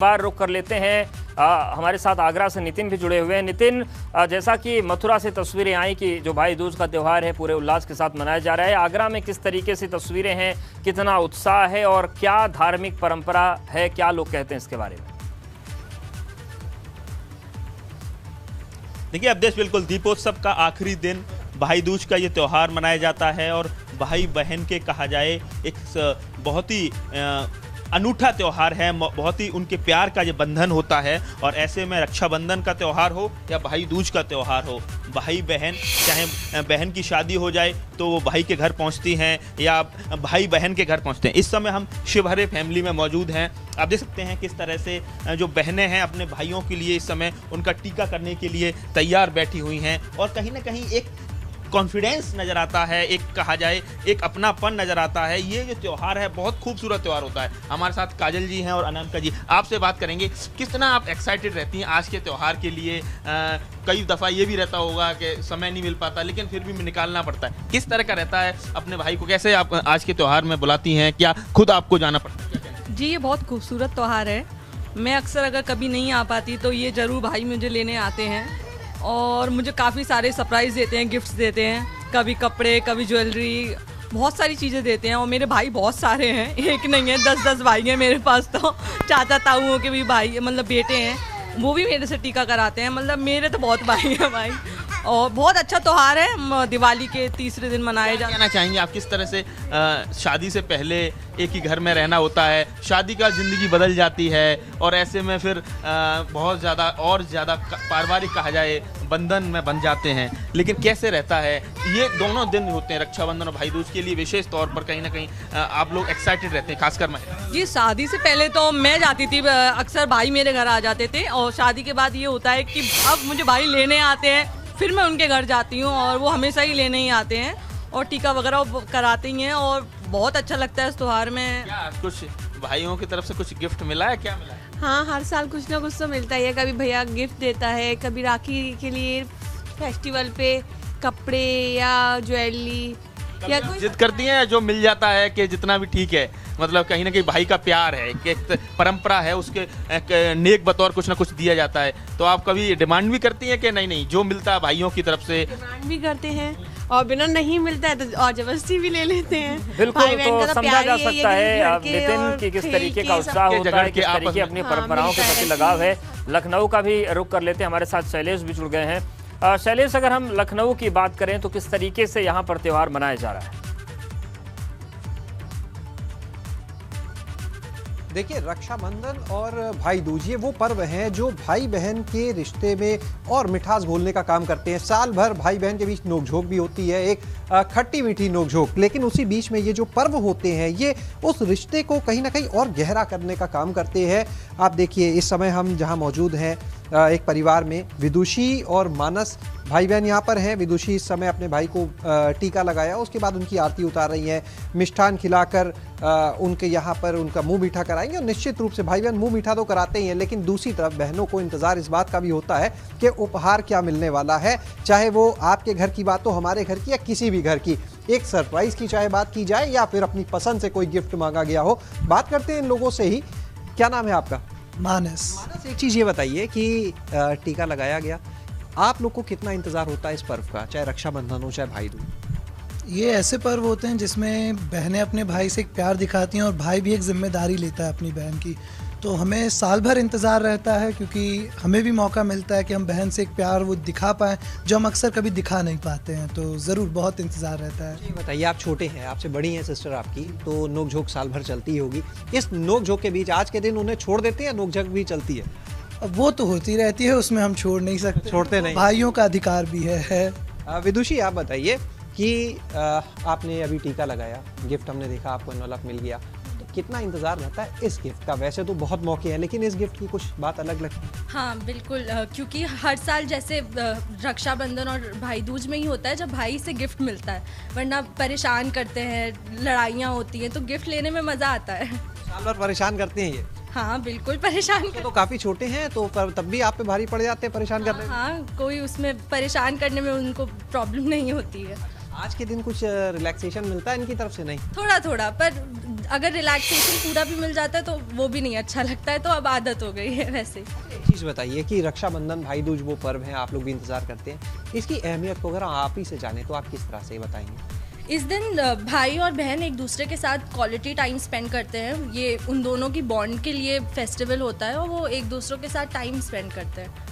बार रुक कर लेते हैं। हमारे साथ आगरा से नितिन भी जुड़े हुए हैं। नितिन, जैसा कि मथुरा से तस्वीरें आई कि जो भाई दूज का त्यौहार है पूरे उल्लास के साथ मनाया जा रहा है, आगरा में किस तरीके से तस्वीरें हैं, कितना उत्साह है और क्या धार्मिक परंपरा है, क्या लोग कहते हैं इसके बारे में? देखिए अब देश बिल्कुल दीपोत्सव का आखिरी दिन भाई दूज का ये त्यौहार मनाया जाता है और भाई बहन के कहा जाए एक बहुत ही अनूठा त्यौहार है, बहुत ही उनके प्यार का ये बंधन होता है। और ऐसे में रक्षाबंधन का त्यौहार हो या भाई दूज का त्यौहार हो, भाई बहन, चाहे बहन की शादी हो जाए तो वो भाई के घर पहुंचती हैं या भाई बहन के घर पहुंचते हैं। इस समय हम शिवहरे फैमिली में मौजूद हैं। आप देख सकते हैं किस तरह से जो बहनें हैं अपने भाइयों के लिए इस समय उनका टीका करने के लिए तैयार बैठी हुई हैं और कहीं ना कहीं एक कॉन्फिडेंस नज़र आता है, एक कहा जाए एक अपनापन नज़र आता है। ये जो त्यौहार है बहुत खूबसूरत त्यौहार होता है। हमारे साथ काजल जी हैं और अनामिका जी, आपसे बात करेंगे किस तरह आप एक्साइटेड रहती हैं आज के त्यौहार के लिए। कई दफ़ा ये भी रहता होगा कि समय नहीं मिल पाता लेकिन फिर भी निकालना पड़ता है, किस तरह का रहता है अपने भाई को, कैसे आप आज के त्यौहार में बुलाती हैं, क्या खुद आपको जाना पड़ता है? जी ये बहुत खूबसूरत त्यौहार है। मैं अक्सर अगर कभी नहीं आ पाती तो ये ज़रूर भाई मुझे लेने आते हैं और मुझे काफ़ी सारे सरप्राइज़ देते हैं, गिफ्ट्स देते हैं, कभी कपड़े, कभी ज्वेलरी, बहुत सारी चीज़ें देते हैं। और मेरे भाई बहुत सारे हैं, एक नहीं है, 10-10 भाई हैं मेरे पास। तो चाचा ताऊओं के भी भाई मतलब बेटे हैं, वो भी मेरे से टीका कराते हैं। मतलब मेरे तो बहुत भाई हैं भाई। और बहुत अच्छा त्यौहार है, दिवाली के तीसरे दिन मनाया जाता है। कहना चाहेंगे आप किस तरह से शादी से पहले एक ही घर में रहना होता है, शादी का ज़िंदगी बदल जाती है और ऐसे में फिर बहुत ज़्यादा और ज़्यादा पारिवारिक कहा जाए बंधन में बन जाते हैं, लेकिन कैसे रहता है ये दोनों दिन होते हैं रक्षाबंधन और भाई दूज के लिए विशेष तौर पर कहीं ना कहीं आप लोग एक्साइटेड रहते हैं खासकर मैं? जी शादी से पहले तो मैं जाती थी, अक्सर भाई मेरे घर आ जाते थे और शादी के बाद ये होता है कि अब मुझे भाई लेने आते हैं, फिर मैं उनके घर जाती हूँ और वो हमेशा ही लेने ही आते हैं और टीका वगैरह कराते ही हैं और बहुत अच्छा लगता है इस त्यौहार में। क्या कुछ भाइयों की तरफ से कुछ गिफ्ट मिला है, क्या मिला है? हाँ, हर साल कुछ ना कुछ तो मिलता ही है। कभी भैया गिफ्ट देता है, कभी राखी के लिए फेस्टिवल पे कपड़े या ज्वेलरी या कोई जिद करती हैं जो मिल जाता है कि जितना भी ठीक है, मतलब कहीं ना कहीं भाई का प्यार है, एक परंपरा है, उसके एक नेक बतौर कुछ ना कुछ दिया जाता है। तो आप कभी डिमांड भी करती हैं कि नहीं नहीं जो मिलता है भाइयों की तरफ से? डिमांड भी करते हैं और बिना नहीं मिलता है तो और जबरदस्ती भी ले लेते हैं। बिल्कुल, भाई बहन तो का समझा जा प्यार ही सकता है, है लड़के नितिन और की किस खेल तरीके के का सब उत्साह होता है, किस आपस तरीके में। अपनी हाँ, परंपराओं के मिलता प्रति है। लगाव है। लखनऊ का भी रुख कर लेते हैं, हमारे साथ शैलेश भी जुड़ गए हैं। शैलेश, अगर हम लखनऊ की बात करें तो किस तरीके से यहाँ पर त्यौहार मनाया जा रहा है? देखिए, रक्षाबंधन और भाई दूज ये वो पर्व हैं जो भाई बहन के रिश्ते में और मिठास घोलने का काम करते हैं। साल भर भाई बहन के बीच नोकझोंक भी होती है, एक खट्टी मीठी नोकझोंक, लेकिन उसी बीच में ये जो पर्व होते हैं ये उस रिश्ते को कहीं ना कहीं और गहरा करने का काम करते हैं। आप देखिए इस समय हम जहाँ मौजूद हैं एक परिवार में विदुषी और मानस भाई बहन यहाँ पर हैं। विदुषी इस समय अपने भाई को टीका लगाया, उसके बाद उनकी आरती उतार रही हैं, मिष्ठान खिलाकर उनके यहाँ पर उनका मुंह मीठा कराएंगे। और निश्चित रूप से भाई बहन मुंह मीठा तो कराते ही हैं, लेकिन दूसरी तरफ बहनों को इंतजार इस बात का भी होता है कि उपहार क्या मिलने वाला है, चाहे वो आपके घर की बात हो, हमारे घर की या किसी भी घर की। एक सरप्राइज की चाहे बात की जाए या फिर अपनी पसंद से कोई गिफ्ट मांगा गया हो। बात करते हैं इन लोगों से ही। क्या नाम है आपका? मानस। मानस, एक चीज़ ये बताइए कि टीका लगाया गया, आप लोग को कितना इंतजार होता है इस पर्व का, चाहे रक्षाबंधन हो चाहे भाई दूज? ये ऐसे पर्व होते हैं जिसमें बहनें अपने भाई से एक प्यार दिखाती हैं और भाई भी एक जिम्मेदारी लेता है अपनी बहन की। तो हमें साल भर इंतज़ार रहता है क्योंकि हमें भी मौका मिलता है कि हम बहन से एक प्यार वो दिखा पाएँ जो हम अक्सर कभी दिखा नहीं पाते हैं। तो ज़रूर बहुत इंतज़ार रहता है। ये बताइए, आप छोटे हैं, आपसे बड़ी हैं सिस्टर आपकी, तो नोक-झोंक साल भर चलती ही होगी। इस नोक-झोंक के बीच आज के दिन उन्हें छोड़ देते हैं या नोक-झोंक भी चलती है? अब वो तो होती रहती है, उसमें हम छोड़ नहीं सकते, छोड़ते नहीं। भाइयों का अधिकार भी है। विदुषी, आप बताइए कि आपने अभी टीका लगाया, गिफ्ट हमने देखा, आपको एनवलप मिल गया, तो कितना इंतजार रहता है इस गिफ्ट का? वैसे तो बहुत मौके हैं लेकिन इस गिफ्ट की कुछ बात अलग लगती है। हाँ बिल्कुल, क्योंकि हर साल जैसे रक्षाबंधन और भाई दूज में ही होता है जब भाई से गिफ्ट मिलता है, वरना परेशान करते हैं, लड़ाइयाँ होती हैं, तो गिफ्ट लेने में मज़ा आता है। साल भर परेशान करते हैं ये? हाँ बिल्कुल परेशान तो काफ़ी छोटे हैं तो तब भी आप पे भारी पड़ जाते हैं परेशान करने में? हाँ, कोई उसमें परेशान करने में उनको प्रॉब्लम नहीं होती है। आज के दिन कुछ रिलैक्सेशन मिलता है इनकी तरफ से? नहीं, थोड़ा थोड़ा, पर अगर रिलैक्सेशन पूरा भी मिल जाता है तो वो भी नहीं अच्छा लगता है, तो अब आदत हो गई है वैसे। एक चीज़ बताइए कि रक्षाबंधन भाई दूज वो पर्व है, आप लोग भी इंतजार करते हैं, इसकी अहमियत को अगर आप ही से जाने तो आप किस तरह से बताएंगे? इस दिन भाई और बहन एक दूसरे के साथ क्वालिटी टाइम स्पेंड करते हैं। ये उन दोनों की बॉन्ड के लिए फेस्टिवल होता है और वो एक दूसरे के साथ टाइम स्पेंड करते हैं।